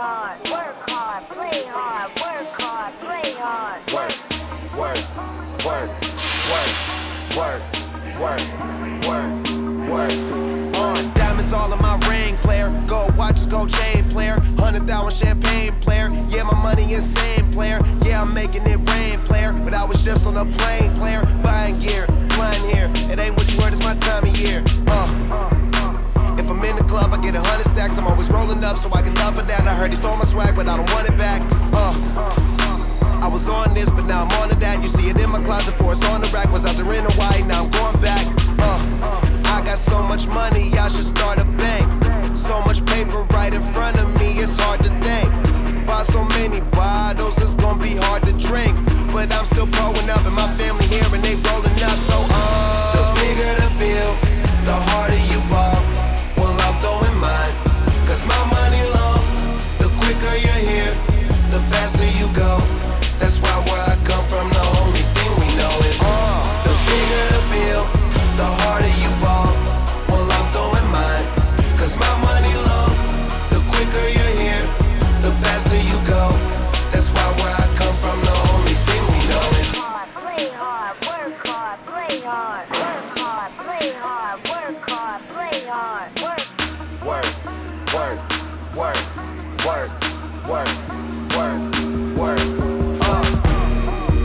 hard, work hard, play hard, work hard, play hard. Work, work, work, work, work, work, work, work. Diamonds all in my ring, player. Gold watches, gold chain, player. 100,000 champagne, player. Yeah, my money insane, player. Yeah, I'm making it rain, player. But I was just on a plane, player. Buying gear, flying here. It ain't what you heard, it's my time of year. If I'm in the club, I get 100 stacks. I'm always rolling up, so I get love for that. I heard he stole my swag, but I don't want it back. I was on this, but now I'm on to that. You see it in my closet, for it's on the rack. Was out there in Hawaii, now I'm going back. I got so much money, I should start a bank. So much paper right in front of me, it's hard to think. Buy so many bottles, it's gonna be hard to drink. But I'm still growing up, and my family here, and they rolling up. So the bigger the bill, the harder you ball. Well, I'm throwing mine, cause my money long. The quicker you're here, the faster you go. That's why where I come from, the only thing we know is the bigger the bill, the harder you ball. Well, I'm throwing mine, cause my money long. The quicker you're here, the faster you go. That's why where I come from, the only thing we know is Play hard, work hard, play hard, work hard, play hard, work hard, play hard, work. work, work, work, work, work, work, work.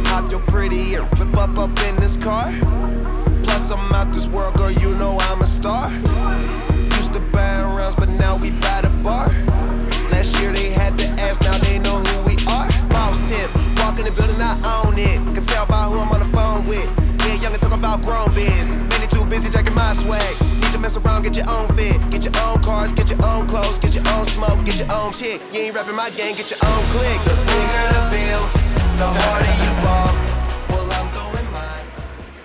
Hop your pretty and whip up in this car. Plus I'm out this world, girl, you know I'm a star. Used to buy rounds, but now we buy the bar. Last year they had to ask, now they know who we are. Boss tip, walk in the building, I own it. Can tell by who I'm on the phone with. Yeah, young and talk about grown biz. Many too busy jacking my swag. Need to mess around, get your own fit. Get your own cars, get your own clothes, get your own smoke, get your own chick. You ain't rapping my game, get your own click. The bigger the bill, the harder